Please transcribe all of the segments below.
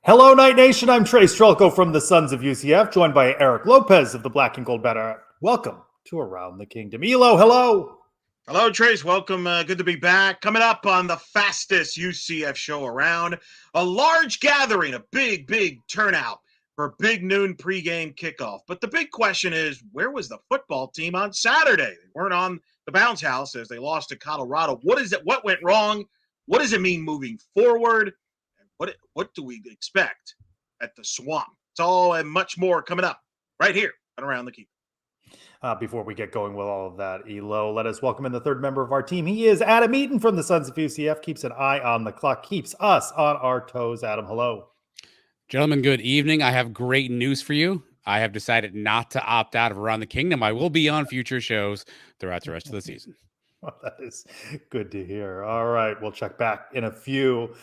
Hello, Night Nation. I'm Trylko from the Sons of UCF, joined by Eric Lopez of the Black and Gold Banner. Welcome to Around the Kingdom. Elo, hello. Hello, Trace. Welcome. Good to be back. Coming up on the fastest UCF show around, a large gathering, a big turnout for big noon pregame kickoff. But the big question is, where was the football team on Saturday? They weren't on the bounce house as they lost to Colorado. What is it? What went wrong? What does it mean moving forward? And what do we expect at the Swamp? It's all and much more coming up right here on Around the Kingdom. Before we get going with all of that, Elo, let us welcome in the third member of our team. He is Adam Eaton from the Sons of UCF, keeps an eye on the clock, keeps us on our toes. Adam, hello. Gentlemen, good evening. I have great news for you. I have decided not to opt out of Around the Kingdom. I will be on future shows throughout the rest of the season. Well, that is good to hear. All right, we'll check back in a few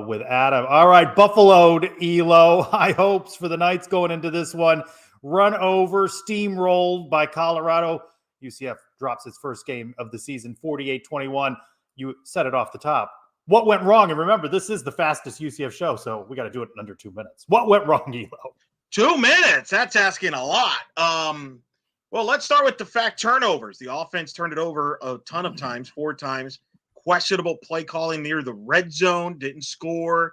with Adam. All right, Buffaloed, Elo. High hopes for the Knights going into this one. Run over, steamrolled by Colorado. UCF drops its first game of the season, 48-21. You said it off the top. What went wrong? And remember, this is the fastest UCF show, so we got to do it in under 2 minutes. What went wrong, Elo? 2 minutes? That's asking a lot. Well, let's start with the fact turnovers. The offense turned it over a ton of times, 4 times. Questionable play calling near the red zone, didn't score.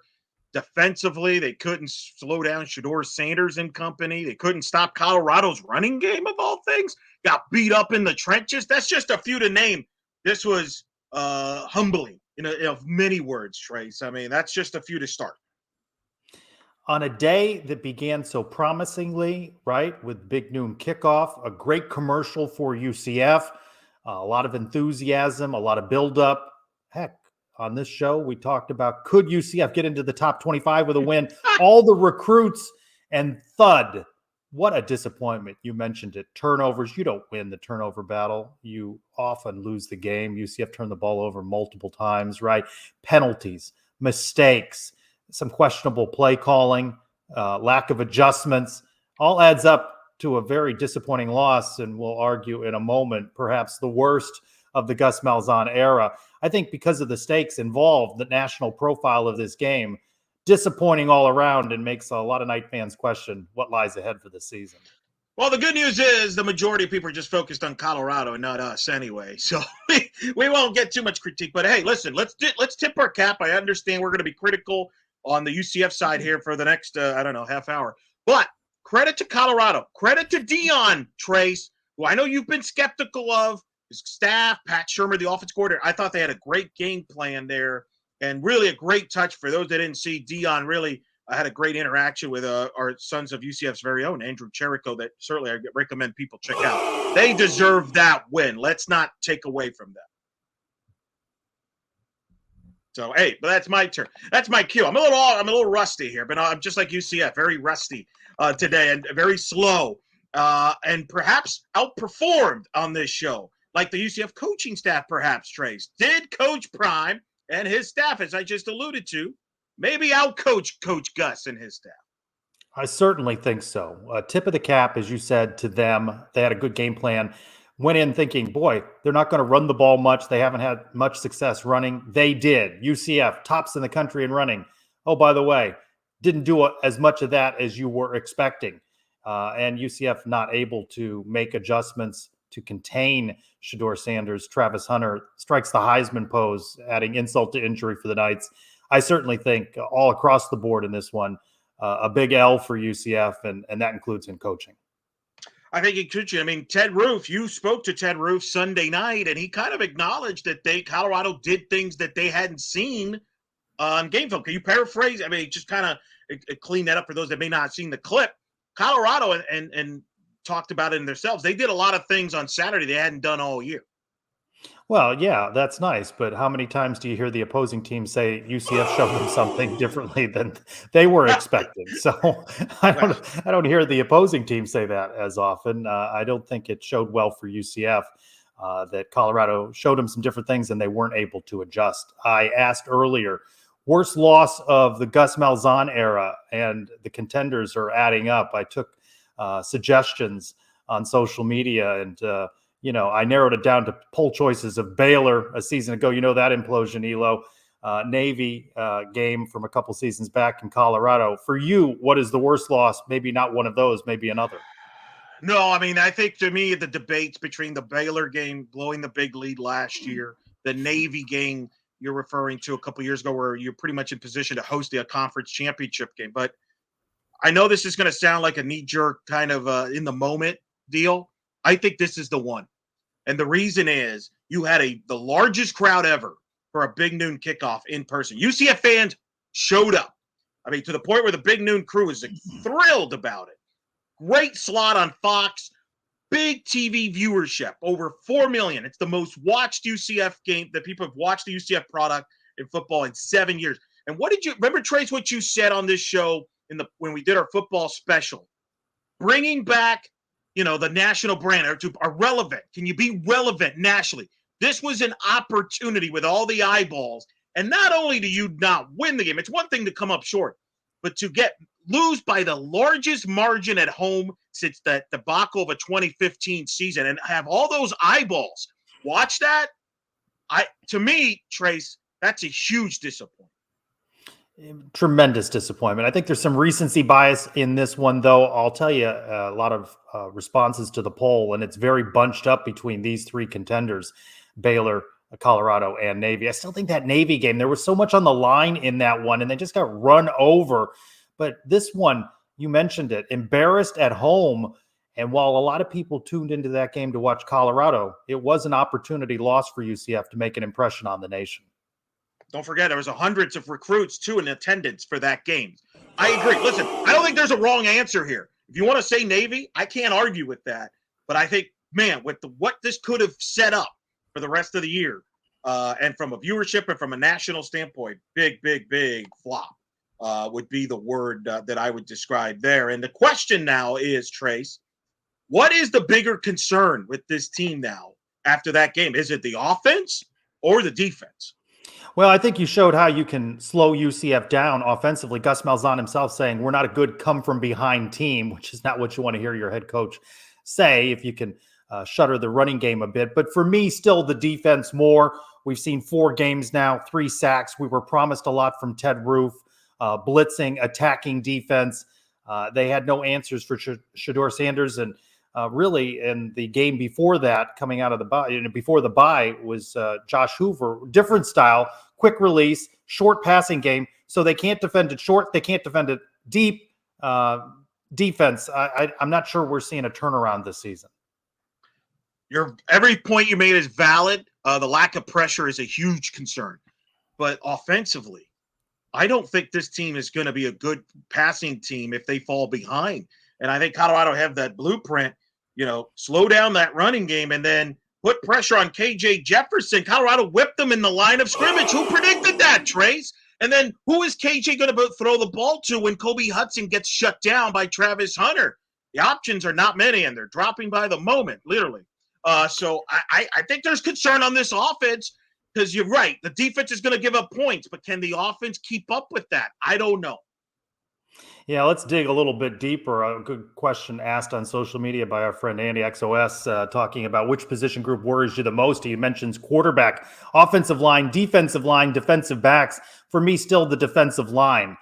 Defensively, they couldn't slow down Shedeur Sanders and company. They couldn't stop Colorado's running game, of all things. Got beat up in the trenches. That's just a few to name. This was humbling of many words, Trace. I mean, that's just a few to start. On a day that began so promisingly, right, with big noon kickoff, a great commercial for UCF, a lot of enthusiasm, a lot of buildup. Heck, on this show, we talked about, could UCF get into the top 25 with a win? All the recruits and thud. What a disappointment. You mentioned it. Turnovers. You don't win the turnover battle. You often lose the game. UCF turned the ball over multiple times, right? Penalties, mistakes, some questionable play calling, lack of adjustments, all adds up to a very disappointing loss. And we'll argue in a moment, perhaps the worst of the Gus Malzahn era. I think because of the stakes involved, the national profile of this game, disappointing all around, and makes a lot of Knight fans question what lies ahead for this season. Well, the good news is the majority of people are just focused on Colorado and not us anyway. So we won't get too much critique. But hey, listen, let's tip our cap. I understand we're going to be critical on the UCF side here for the next, half hour. But credit to Colorado. Credit to Deion, Trace, who I know you've been skeptical of. His staff, Pat Shermer, the offense coordinator, I thought they had a great game plan there and really a great touch. For those that didn't see, Deion really had a great interaction with our Sons of UCF's very own, Andrew Trylko, that certainly I recommend people check out. They deserve that win. Let's not take away from them. So, hey, but that's my turn. That's my cue. I'm a little rusty here, but I'm just like UCF, very rusty today and very slow and perhaps outperformed on this show. Like the UCF coaching staff, perhaps, Trace. Did Coach Prime and his staff, as I just alluded to, maybe outcoach Coach Gus and his staff? I certainly think so. Tip of the cap, as you said, to them. They had a good game plan. Went in thinking, boy, they're not going to run the ball much. They haven't had much success running. They did. UCF, tops in the country in running. Oh, by the way, didn't do as much of that as you were expecting. And UCF not able to make adjustments to contain Shedeur Sanders. Travis Hunter strikes the Heisman pose, adding insult to injury for the Knights. I certainly think all across the board in this one, a big L for UCF, and that includes in coaching. I think it could. I mean, Ted Roof, you spoke to Ted Roof Sunday night, and he kind of acknowledged that Colorado did things that they hadn't seen on game film. Can you paraphrase? I mean, just kind of clean that up for those that may not have seen the clip. Colorado and talked about it in themselves. They did a lot of things on Saturday they hadn't done all year. Well, yeah, that's nice. But how many times do you hear the opposing team say UCF showed them something differently than they were expecting? So I don't hear the opposing team say that as often. I don't think it showed well for UCF that Colorado showed them some different things and they weren't able to adjust. I asked earlier, worst loss of the Gus Malzahn era, and the contenders are adding up. I took suggestions on social media, and I narrowed it down to poll choices of Baylor a season ago. You know that implosion, Elo. Navy game from a couple seasons back in Colorado. For you, what is the worst loss? Maybe not one of those, maybe another. No, I mean, I think to me, the debates between the Baylor game, blowing the big lead last year, the Navy game you're referring to a couple years ago, where you're pretty much in position to host the conference championship game. But I know this is going to sound like a knee-jerk kind of in the moment deal. I think this is the one. And the reason is you had the largest crowd ever for a big noon kickoff in person. UCF fans showed up. I mean, to the point where the big noon crew is thrilled about it. Great slot on Fox, big TV viewership, over 4 million. It's the most watched UCF game that people have watched the UCF product in football in 7 years. And what did you remember, Trace, what you said on this show when we did our football special? Bringing back, the national brand are relevant. Can you be relevant nationally? This was an opportunity with all the eyeballs. And not only do you not win the game, it's one thing to come up short, but to lose by the largest margin at home since that debacle of a 2015 season and have all those eyeballs watch that. To me, Trace, that's a huge disappointment. Tremendous disappointment. I think there's some recency bias in this one, though. I'll tell you a lot of responses to the poll, and it's very bunched up between these three contenders, Baylor, Colorado, and Navy. I still think that Navy game, there was so much on the line in that one, and they just got run over. But this one, you mentioned it, embarrassed at home. And while a lot of people tuned into that game to watch Colorado, it was an opportunity lost for UCF to make an impression on the nation. Don't forget, there was hundreds of recruits, too, in attendance for that game. I agree. Listen, I don't think there's a wrong answer here. If you want to say Navy, I can't argue with that. But I think, man, with what this could have set up for the rest of the year, and from a viewership and from a national standpoint, big, big, big flop would be the word that I would describe there. And the question now is, Trace, what is the bigger concern with this team now after that game? Is it the offense or the defense? Well, I think you showed how you can slow UCF down offensively. Gus Malzahn himself saying we're not a good come-from-behind team, which is not what you want to hear your head coach say if you can shutter the running game a bit. But for me, still the defense more. We've seen 4 games now, 3 sacks. We were promised a lot from Ted Roof, blitzing, attacking defense. They had no answers for Shedeur Sanders. And really, in the game before that, coming out of the bye, before the bye, was Josh Hoover. Different style, quick release, short passing game. So they can't defend it short. They can't defend it deep. Defense, I'm not sure we're seeing a turnaround this season. Every point you made is valid. The lack of pressure is a huge concern. But offensively, I don't think this team is going to be a good passing team if they fall behind. And I think Colorado have that blueprint, slow down that running game and then put pressure on KJ Jefferson. Colorado whipped them in the line of scrimmage. Who predicted that, Trace? And then who is KJ going to throw the ball to when Kobe Hudson gets shut down by Travis Hunter? The options are not many, and they're dropping by the moment, literally. So I think there's concern on this offense because you're right. The defense is going to give up points, but can the offense keep up with that? I don't know. Yeah, let's dig a little bit deeper. A good question asked on social media by our friend Andy XOS, talking about which position group worries you the most. He mentions quarterback, offensive line, defensive backs. For me, still the defensive line.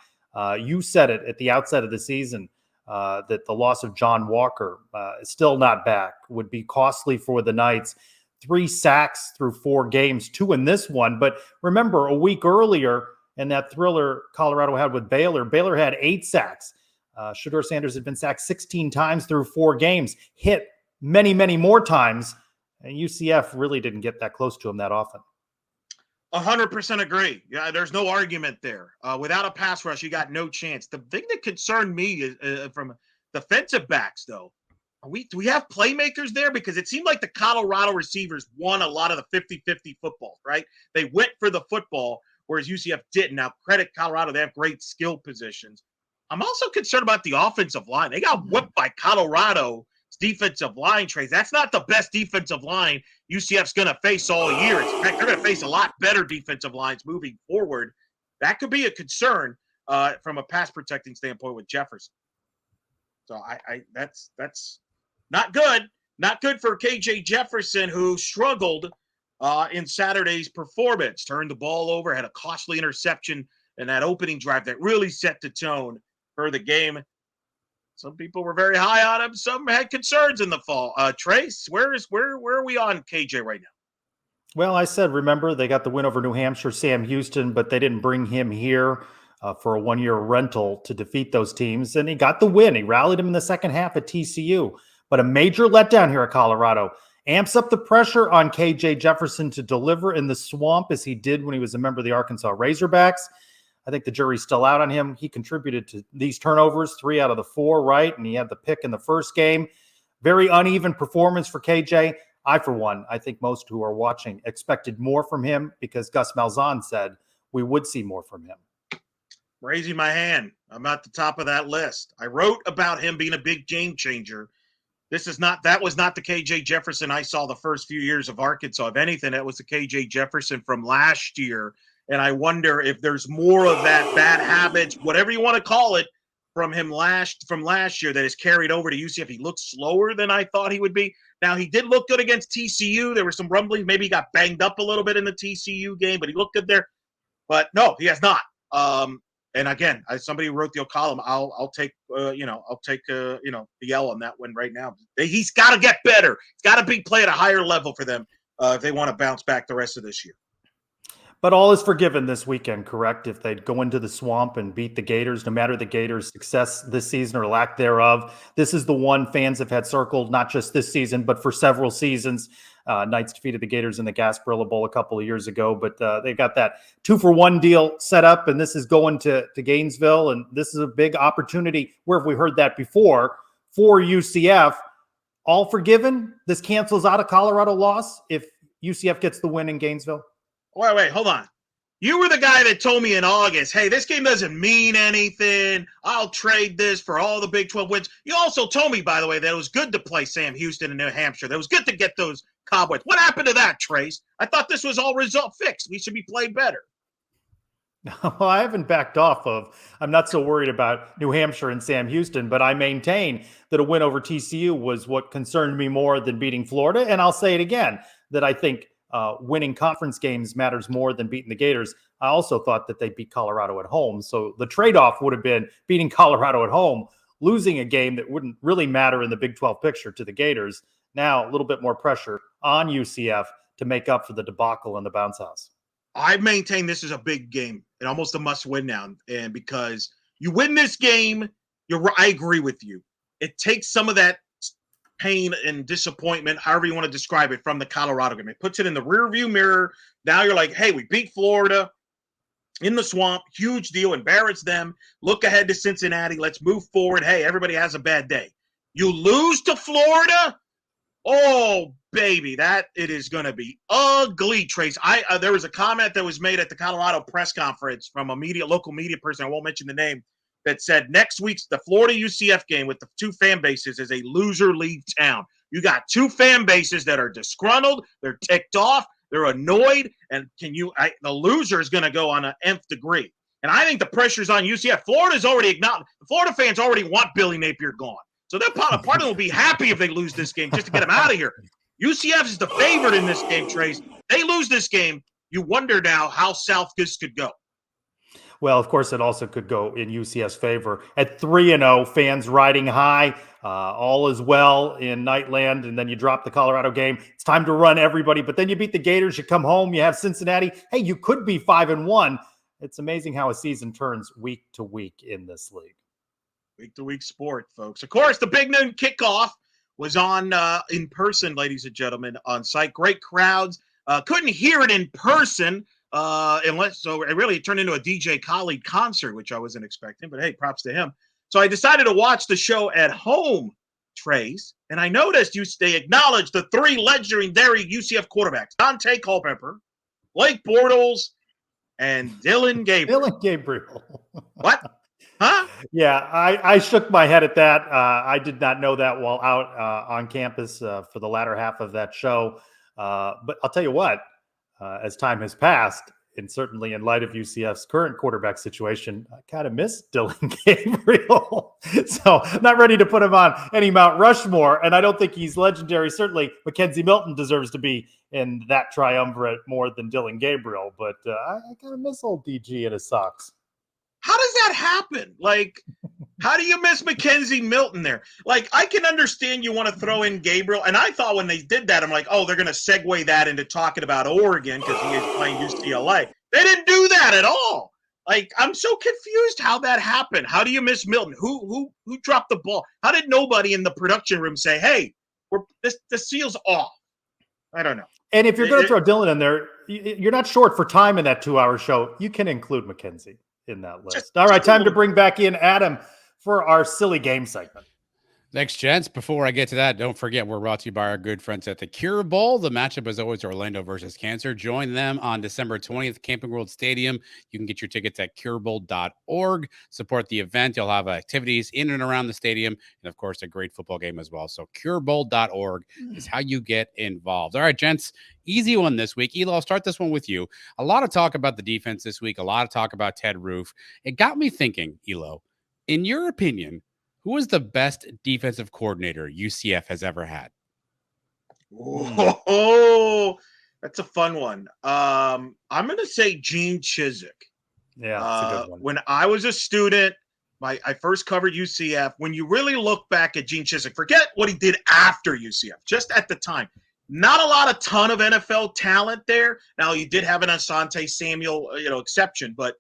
You said it at the outset of the season that the loss of John Walker is still not back, would be costly for the Knights. 3 sacks through 4 games, 2 in this one. But remember, a week earlier, and that thriller Colorado had with Baylor, Baylor had 8 sacks. Shedeur Sanders had been sacked 16 times through 4 games, hit many, many more times, and UCF really didn't get that close to him that often. 100% agree. Yeah, there's no argument there. Without a pass rush, you got no chance. The thing that concerned me is from defensive backs, though. Do we have playmakers there? Because it seemed like the Colorado receivers won a lot of the 50-50 football, right? They went for the football, whereas UCF didn't. Now, credit Colorado. They have great skill positions. I'm also concerned about the offensive line. They got whipped by Colorado's defensive line, Trace. That's not the best defensive line UCF's going to face all year. In fact, they're going to face a lot better defensive lines moving forward. That could be a concern from a pass protecting standpoint with Jefferson. So that's not good. Not good for KJ Jefferson, who struggled in Saturday's performance. Turned the ball over, had a costly interception in that opening drive that really set the tone for the game. Some people were very high on him. Some had concerns in the fall. Trace, where are we on KJ right now? Well, I said, remember, they got the win over New Hampshire, Sam Houston, but they didn't bring him here for a one-year rental to defeat those teams. And he got the win. He rallied him in the second half at TCU. But a major letdown here at Colorado. Amps up the pressure on KJ Jefferson to deliver in the swamp as he did when he was a member of the Arkansas Razorbacks. I think the jury's still out on him. He contributed to these turnovers, 3 out of the 4, right? And he had the pick in the first game. Very uneven performance for KJ. I, for one, I think most who are watching expected more from him because Gus Malzahn said we would see more from him. Raising my hand. I'm at the top of that list. I wrote about him being a big game changer. That was not the KJ Jefferson I saw the first few years of Arkansas. If anything, that was the KJ Jefferson from last year. And I wonder if there's more of that bad habits, whatever you want to call it, from last year that is carried over to UCF. He looked slower than I thought he would be. Now, he did look good against TCU. There were some rumblings. Maybe he got banged up a little bit in the TCU game, but he looked good there. But no, he has not. And again, as somebody who wrote the column, I'll take the L on that one right now. He's got to get better. He's got to play at a higher level for them if they want to bounce back the rest of this year. But all is forgiven this weekend, correct? If they go into the swamp and beat the Gators, no matter the Gators' success this season or lack thereof, this is the one fans have had circled, not just this season, but for several seasons. Knights defeated the Gators in the Gasparilla Bowl a couple of years ago, but they've got that 2-for-1 deal set up, and this is going to Gainesville, and this is a big opportunity. Where have we heard that before? For UCF, all forgiven? This cancels out a Colorado loss if UCF gets the win in Gainesville? Wait, hold on. You were the guy that told me in August, hey, this game doesn't mean anything. I'll trade this for all the Big 12 wins. You also told me, by the way, that it was good to play Sam Houston in New Hampshire. That it was good to get those Cowboys. What happened to that, Trace? I thought this was all result fixed. We should be playing better. Well, I haven't backed off of. I'm not so worried about New Hampshire and Sam Houston, but I maintain that a win over TCU was what concerned me more than beating Florida. And I'll say it again, that I think winning conference games matters more than beating the Gators. I also thought that they beat Colorado at home. So the trade-off would have been beating Colorado at home, losing a game that wouldn't really matter in the Big 12 picture to the Gators. Now a little bit more pressure on UCF to make up for the debacle in the bounce house. I maintain this is a big game and almost a must-win now. And because you win this game, I agree with you. It takes some of that pain and disappointment, however you want to describe it, from the Colorado game. It puts it in the rearview mirror. Now you're like, hey, we beat Florida in the swamp. Huge deal. Embarrass them. Look ahead to Cincinnati. Let's move forward. Hey, everybody has a bad day. You lose to Florida? Oh, baby, it is going to be ugly, Trace. There was a comment that was made at the Colorado press conference from a local media person, I won't mention the name, that said next week's the Florida UCF game with the two fan bases is a loser league town. You got two fan bases that are disgruntled, they're ticked off, they're annoyed, and the loser is going to go on an nth degree. And I think the pressure's on UCF. Florida's already acknowledged. The Florida fans already want Billy Napier gone. So that part of them will be happy if they lose this game just to get them out of here. UCF is the favorite in this game, Trace. They lose this game, you wonder now how south this could go. Well, of course, it also could go in UCF's favor. At 3-0, fans riding high, all is well in Nightland, and then you drop the Colorado game. It's time to run everybody, but then you beat the Gators, you come home, you have Cincinnati. Hey, you could be 5-1. It's amazing how a season turns week to week in this league. Week-to-week sport, folks. Of course, the Big Noon Kickoff was on in person, ladies and gentlemen, on site. Great crowds. Couldn't hear it in person it turned into a DJ Khaled concert, which I wasn't expecting. But, hey, props to him. So I decided to watch the show at home, Trace, and I noticed they acknowledged the three legendary UCF quarterbacks, Dante Culpepper, Blake Bortles, and Dylan Gabriel. Dylan Gabriel. What? Huh? Yeah, I shook my head at that. I did not know that while out on campus for the latter half of that show. But I'll tell you what, as time has passed, and certainly in light of UCF's current quarterback situation, I kind of miss Dylan Gabriel. So I'm not ready to put him on any Mount Rushmore, and I don't think he's legendary. Certainly, Mackenzie Milton deserves to be in that triumvirate more than Dylan Gabriel, but I kind of miss old DG in his socks. How does that happen? Like, how do you miss Mackenzie Milton there? Like, I can understand you want to throw in Gabriel, and I thought when they did that, I'm like, oh, they're going to segue that into talking about Oregon because he is playing UCLA. They didn't do that at all. Like, I'm so confused how that happened. How do you miss Milton? Who dropped the ball? How did nobody in the production room say, hey, the seal's off? I don't know. And if you're going to throw Dylan in there, you're not short for time in that 2-hour show. You can include Mackenzie in that list. All right, time to bring back in Adam for our silly game segment. Thanks, gents. Before I get to that, don't forget we're brought to you by our good friends at the Cure Bowl. The matchup is always Orlando versus Cancer. Join them on December 20th, Camping World Stadium. You can get your tickets at curebowl.org. Support the event. You'll have activities in and around the stadium, and of course, a great football game as well. So curebowl.org is how you get involved. All right, gents, easy one this week. Elo, I'll start this one with you. A lot of talk about the defense this week. A lot of talk about Ted Roof. It got me thinking, Elo, in your opinion, who is the best defensive coordinator UCF has ever had? Oh, that's a fun one. I'm going to say Gene Chizik. Yeah, that's a good one. When I was a student, I first covered UCF. When you really look back at Gene Chizik, forget what he did after UCF, just at the time. Not a ton of NFL talent there. Now, you did have an Asante Samuel, exception, but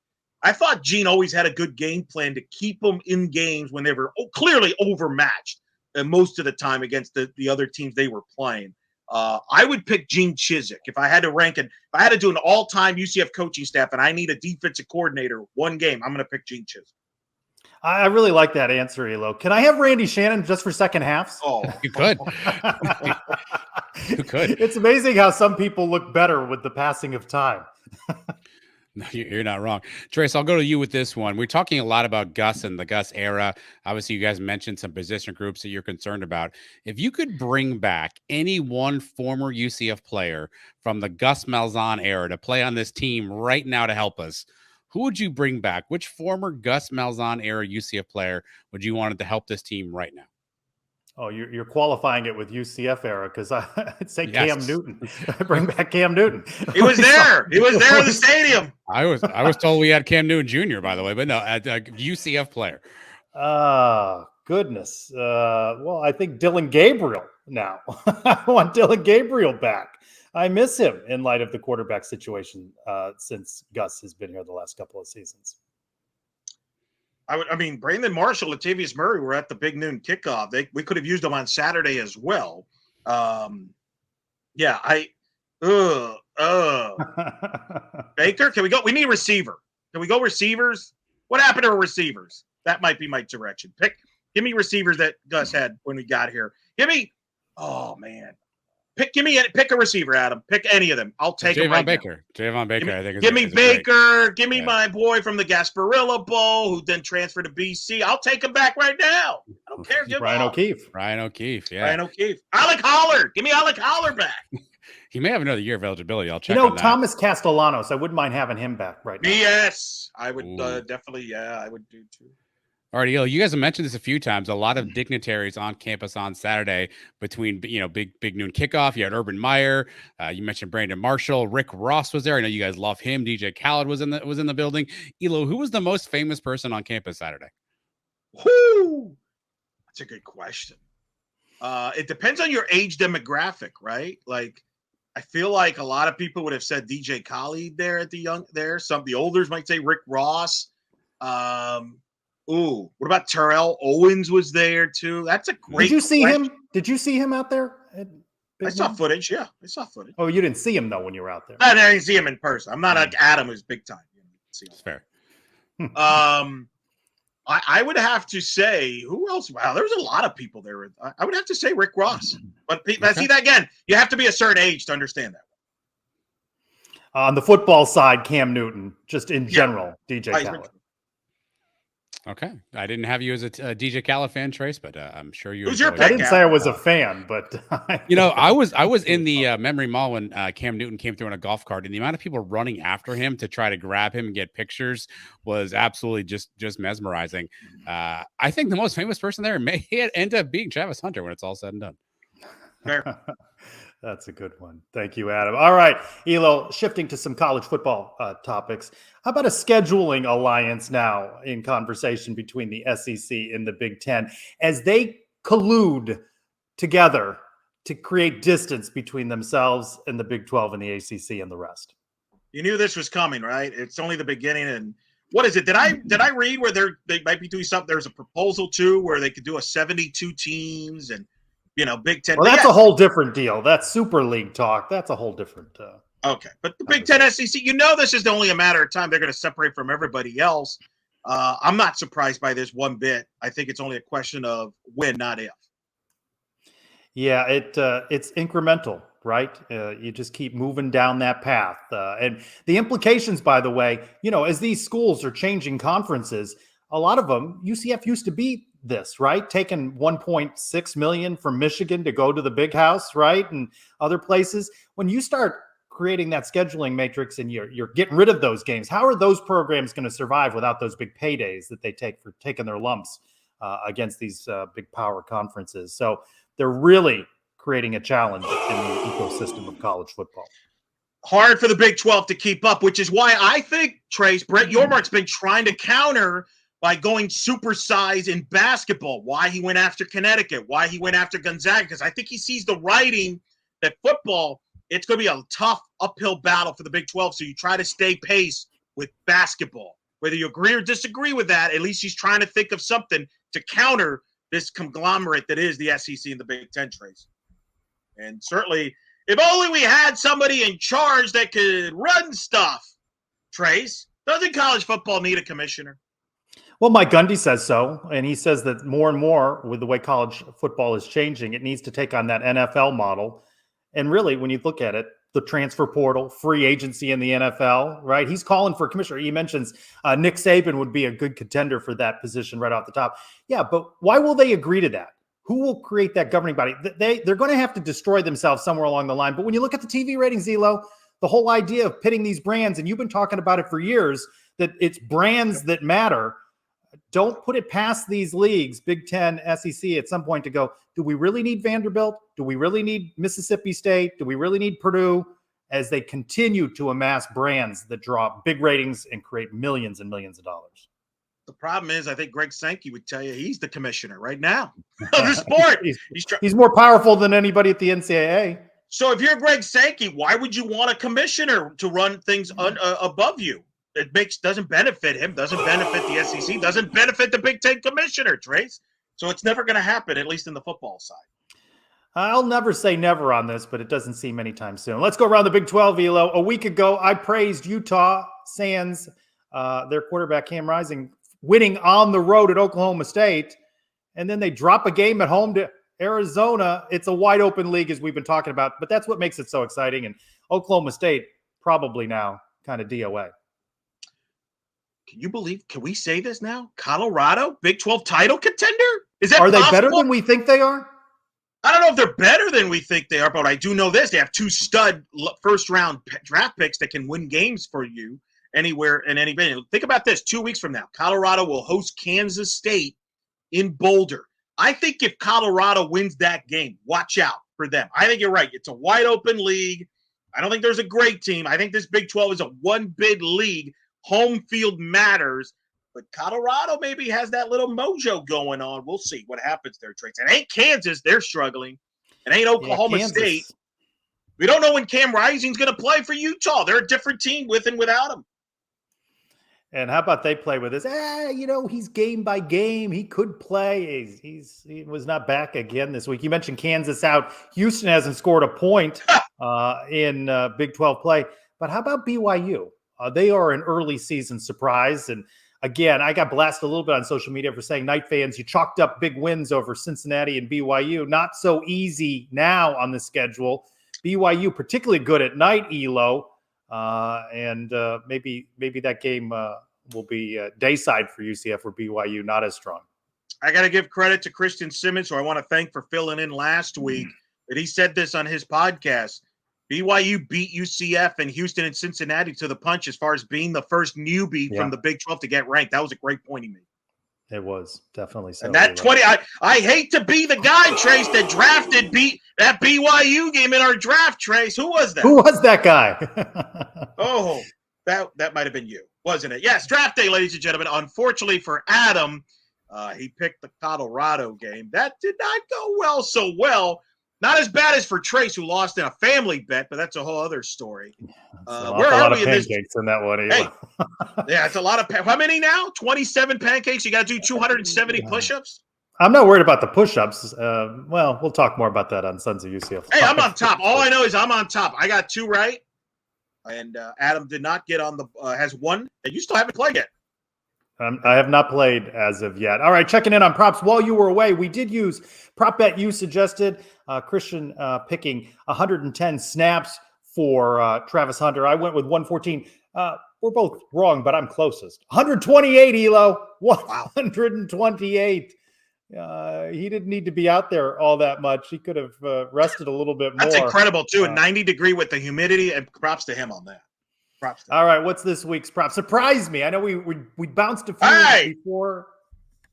I thought Gene always had a good game plan to keep them in games when they were clearly overmatched most of the time against the other teams they were playing. I would pick Gene Chizik. If I had to rank it, if I had to do an all-time UCF coaching staff and I need a defensive coordinator, one game, I'm going to pick Gene Chizik. I really like that answer, Elo. Can I have Randy Shannon just for second halves? Oh, you could. You could. It's amazing how some people look better with the passing of time. No, you're not wrong. Trace, I'll go to you with this one. We're talking a lot about Gus and the Gus era. Obviously, you guys mentioned some position groups that you're concerned about. If you could bring back any one former UCF player from the Gus Malzahn era to play on this team right now to help us, who would you bring back? Which former Gus Malzahn era UCF player would you want to help this team right now? Oh, you're qualifying it with UCF era because I'd say Yes. Cam Newton. Bring back Cam Newton. he was there. He was there in the stadium. I was told we had Cam Newton Jr., by the way, but no, a UCF player. Goodness. Well, I think Dylan Gabriel now. I want Dylan Gabriel back. I miss him in light of the quarterback situation since Gus has been here the last couple of seasons. Brandon Marshall, Latavius Murray were at the big noon kickoff. We could have used them on Saturday as well. Baker, can we go? We need a receiver. Can we go receivers? What happened to our receivers? That might be my direction. Give me receivers that Gus had when we got here. Pick a receiver, Adam. Pick any of them. I'll take him right now. Javon Baker, I think. Give me Baker. Give me my boy from the Gasparilla Bowl who then transferred to BC. I'll take him back right now. I don't care. Ryan O'Keefe. Yeah. Ryan O'Keefe. Alec Holler. Give me Alec Holler back. He may have another year of eligibility. I'll check on that. Thomas Castellanos. I wouldn't mind having him back right now. Yes. I would definitely. Yeah, I would do too. All right, you guys have mentioned this a few times. A lot of dignitaries on campus on Saturday between big noon kickoff. You had Urban Meyer. You mentioned Brandon Marshall. Rick Ross was there. I know you guys love him. DJ Khaled was in the building. Elo, who was the most famous person on campus Saturday? Whoo! That's a good question. It depends on your age demographic, right? Like, I feel like a lot of people would have said DJ Khaled there at some of the olders might say Rick Ross. What about Terrell Owens was there too? That's a great. Did you see him? Did you see him out there? I saw footage. Yeah, I saw footage. Oh, you didn't see him though when you were out there. I didn't see him in person. I'm not like Adam, who's big time. It's fair. I would have to say who else? Wow, there was a lot of people there. I would have to say Rick Ross. But see that again. You have to be a certain age to understand that. On the football side, Cam Newton. Just in general, DJ Khaled. Okay. I didn't have you as a DJ Khaled fan, Trace, but I'm sure you Who's your enjoyed I it. pick, didn't Al? say I was a fan, but I was in the memory mall when Cam Newton came through in a golf cart, and the amount of people running after him to try to grab him and get pictures was absolutely just mesmerizing. I think the most famous person there may end up being Travis Hunter when it's all said and done. Fair. That's a good one. Thank you, Adam. All right, Elo, shifting to some college football topics. How about a scheduling alliance now in conversation between the SEC and the Big Ten as they collude together to create distance between themselves and the Big 12 and the ACC and the rest? You knew this was coming, right? It's only the beginning. And what is it? Did I read where they might be doing something? There's a proposal too where they could do a 72 teams and Big Ten. Well, that's a whole different deal. That's Super League talk. That's a whole different. Okay, but the Big Ten SEC, this is only a matter of time. They're going to separate from everybody else. I'm not surprised by this one bit. I think it's only a question of when, not if. Yeah, it's incremental, right? You just keep moving down that path. And the implications, by the way, as these schools are changing conferences, a lot of them, UCF used to be this, right? Taking 1.6 million from Michigan to go to the big house, right? And other places. When you start creating that scheduling matrix and you're getting rid of those games, how are those programs going to survive without those big paydays that they take for taking their lumps against these big power conferences? So they're really creating a challenge in the ecosystem of college football. Hard for the Big 12 to keep up, which is why I think, Trace, Brett Yormark's been trying to counter by going supersize in basketball, why he went after Connecticut, why he went after Gonzaga, because I think he sees the writing that football, it's going to be a tough uphill battle for the Big 12, so you try to stay pace with basketball. Whether you agree or disagree with that, at least he's trying to think of something to counter this conglomerate that is the SEC and the Big Ten, Trace. And certainly, if only we had somebody in charge that could run stuff, Trace. Doesn't college football need a commissioner? Well, Mike Gundy says so, and he says that more and more with the way college football is changing, it needs to take on that NFL model. And really, when you look at it, the transfer portal, free agency in the NFL, right? He's calling for a commissioner. He mentions Nick Saban would be a good contender for that position right off the top. Yeah, but why will they agree to that? Who will create that governing body? They're going to have to destroy themselves somewhere along the line. But when you look at the TV ratings, Elo, the whole idea of pitting these brands, and you've been talking about it for years, that it's brands that matter. Don't put it past these leagues, Big Ten, SEC, at some point to go, do we really need Vanderbilt? Do we really need Mississippi State? Do we really need Purdue? As they continue to amass brands that draw big ratings and create millions and millions of dollars. The problem is, I think Greg Sankey would tell you he's the commissioner right now of the sport. He's more powerful than anybody at the NCAA. So if you're Greg Sankey, why would you want a commissioner to run things above you? It doesn't benefit him, doesn't benefit the SEC, doesn't benefit the Big Ten commissioner, Trace. So it's never going to happen, at least in the football side. I'll never say never on this, but it doesn't seem anytime soon. Let's go around the Big 12, Elo. A week ago, I praised Utah sans their quarterback Cam Rising winning on the road at Oklahoma State, and then they drop a game at home to Arizona. It's a wide open league, as we've been talking about, but that's what makes it so exciting. And Oklahoma State probably now kind of DOA. Can we say this now? Colorado, Big 12 title contender? Are they better than we think they are? I don't know if they're better than we think they are, but I do know this. They have two stud first-round draft picks that can win games for you anywhere and any venue. Think about this. 2 weeks from now, Colorado will host Kansas State in Boulder. I think if Colorado wins that game, watch out for them. I think you're right. It's a wide-open league. I don't think there's a great team. I think this Big 12 is a one-bid league. Home field matters. But Colorado maybe has that little mojo going on. We'll see what happens there, Trace. It ain't Kansas. They're struggling. It ain't Oklahoma State. We don't know when Cam Rising's going to play for Utah. They're a different team with and without him. And how about they play with this? He's game by game. He could play. He was not back again this week. You mentioned Kansas out. Houston hasn't scored a point in Big 12 play. But how about BYU? They are an early season surprise. And again, I got blasted a little bit on social media for saying Knight fans, you chalked up big wins over Cincinnati and BYU. Not so easy now on the schedule. BYU particularly good at night, Elo. And maybe that game will be Dayside for UCF, or BYU not as strong. I got to give credit to Christian Simmons, who I want to thank for filling in last week. But he said this on his podcast. BYU beat UCF and Houston and Cincinnati to the punch as far as being the first newbie from the Big 12 to get ranked. That was a great point he made. It was definitely so. And that 20, I hate to be the guy, Trace, that drafted that BYU game in our draft, Trace. Who was that? Who was that guy? Oh, that might have been you, wasn't it? Yes, draft day, ladies and gentlemen. Unfortunately for Adam, he picked the Colorado game. That did not go so well. Not as bad as for Trace, who lost in a family bet, but that's a whole other story. Where are we in this? Pancakes in that one. Hey, yeah, it's a lot of how many now? 27 pancakes. You got to do 270 push-ups. I'm not worried about the push-ups. Well, we'll talk more about that on Sons of UCF. Hey, I'm on top. All I know is I'm on top. I got 2 right, and Adam did not get on the has 1, and you still haven't played yet. I have not played as of yet. All right, checking in on props. While you were away, we did use prop bet you suggested. Christian picking 110 snaps for Travis Hunter. I went with 114. We're both wrong, but I'm closest. 128, Elo. 128. He didn't need to be out there all that much. He could have rested a little bit more. That's incredible, too. 90-degree with the humidity, and props to him on that. All right, what's this week's prop? Surprise me. I know we bounced a few before.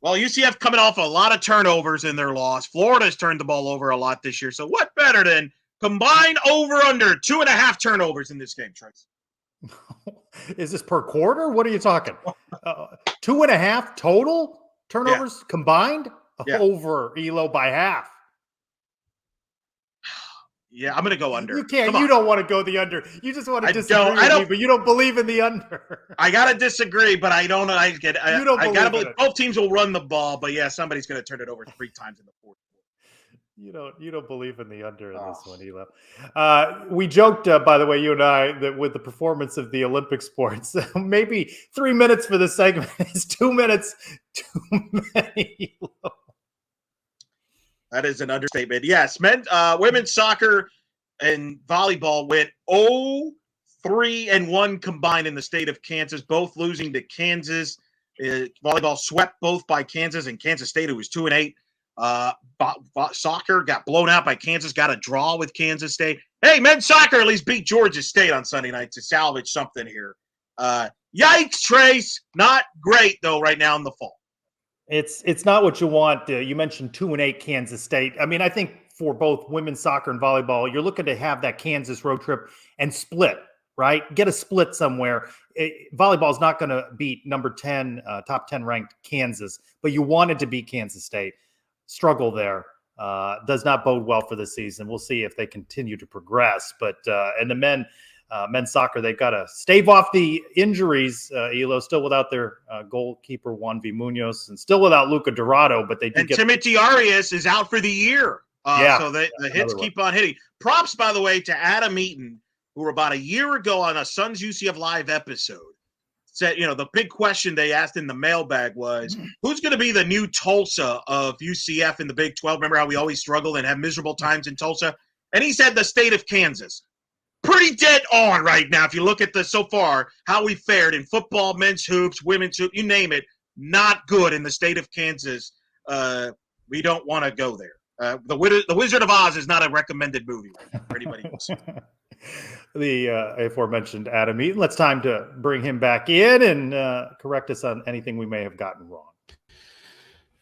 Well, UCF coming off a lot of turnovers in their loss. Florida's turned the ball over a lot this year. So what better than combined over-under 2.5 turnovers in this game, Trace? Is this per quarter? What are you talking? 2.5 total turnovers combined? Over, Elo, by half. Yeah, I'm going to go under. You can't. You don't want to go the under. You just want to disagree with me, but you don't believe in the under. I got to disagree, but I don't know. I got to believe both teams will run the ball, but somebody's going to turn it over 3 times in the fourth quarter. You don't believe in the under in this one, Elo. We joked, by the way, you and I, that with the performance of the Olympic sports, maybe 3 minutes for this segment is 2 minutes too many, Elo. That is an understatement. Yes, women's soccer and volleyball went 0-3-1 combined in the state of Kansas, both losing to Kansas. Volleyball swept both by Kansas and Kansas State, who was 2-8. Soccer got blown out by Kansas, got a draw with Kansas State. Hey, men's soccer at least beat Georgia State on Sunday night to salvage something here. Yikes, Trace. Not great, though, right now in the fall. It's not what you want. You mentioned 2-8 Kansas State. I mean, I think for both women's soccer and volleyball, you're looking to have that Kansas road trip and split, right? Get a split somewhere. Volleyball is not going to beat number 10, top 10 ranked Kansas, but you wanted to beat Kansas State. Struggle there. Does not bode well for the season. We'll see if they continue to progress. But and the men's soccer, they've got to stave off the injuries. Elo still without their goalkeeper Juan V. Munoz, and still without Luca Dorado, but they did get Timothy Arias is out for the year. So the hits keep on hitting. Props, by the way, to Adam Eaton, who about a year ago on a Sons UCF Live episode said, the big question they asked in the mailbag was, who's going to be the new Tulsa of UCF in the Big 12? Remember how we always struggle and have miserable times in Tulsa? And he said the state of Kansas. Pretty dead on right now. If you look at so far, how we fared in football, men's hoops, women's hoops, you name it, not good in the state of Kansas. We don't want to go there. The Wizard of Oz is not a recommended movie for anybody else. The aforementioned Adam Eaton. It's time to bring him back in and correct us on anything we may have gotten wrong.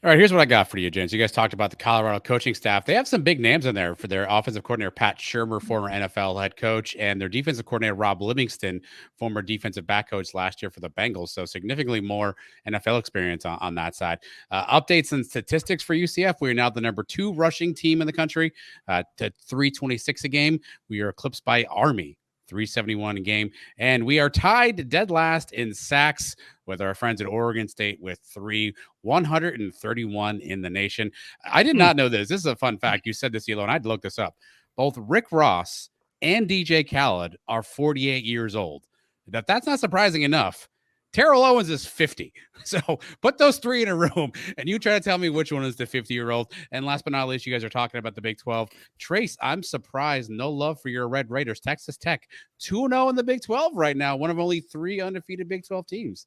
All right, here's what I got for you, gents. You guys talked about the Colorado coaching staff. They have some big names in there for their offensive coordinator, Pat Shurmur, former NFL head coach, and their defensive coordinator, Rob Livingston, former defensive back coach last year for the Bengals. So significantly more NFL experience on that side. Updates and statistics for UCF. We are now the number 2 rushing team in the country to 326 a game. We are eclipsed by Army, 371 a game. And we are tied dead last in sacks with our friends at Oregon State with 131 in the nation. I did not know this. This is a fun fact. You said this, Elo, and I had to look this up. Both Rick Ross and DJ Khaled are 48 years old. That's not surprising enough. Terrell Owens is 50. So put those 3 in a room and you try to tell me which one is the 50-year-old. And last but not least, you guys are talking about the Big 12. Trace, I'm surprised. No love for your Red Raiders. Texas Tech 2-0 in the Big 12 right now. One of only 3 undefeated Big 12 teams.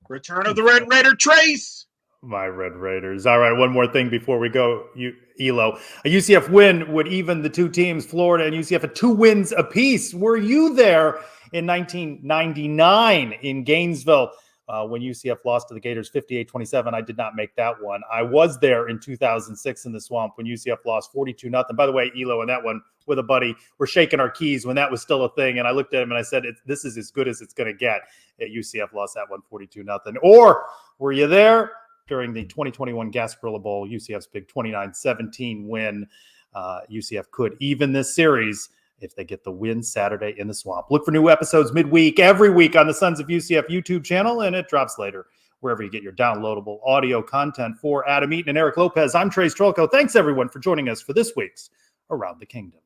Return of the Red Raider Trace. My Red Raiders. All right, one more thing before we go, Elo. A UCF win would even the two teams, Florida and UCF, at 2 wins apiece. Were you there in 1999 in Gainesville when UCF lost to the Gators 58-27? I did not make that one. I was there in 2006 in the Swamp when UCF lost 42-0. By the way, Elo, in that one with a buddy, we're shaking our keys when that was still a thing. And I looked at him and I said, this is as good as it's going to get. UCF lost that one 42-0. Or were you there during the 2021 Gasparilla Bowl, UCF's big 29-17 win? UCF could even this series if they get the win Saturday in the Swamp. Look for new episodes midweek, every week on the Sons of UCF YouTube channel, and it drops later wherever you get your downloadable audio content. For Adam Eaton and Eric Lopez, I'm Trylko. Thanks, everyone, for joining us for this week's Around the Kingdom.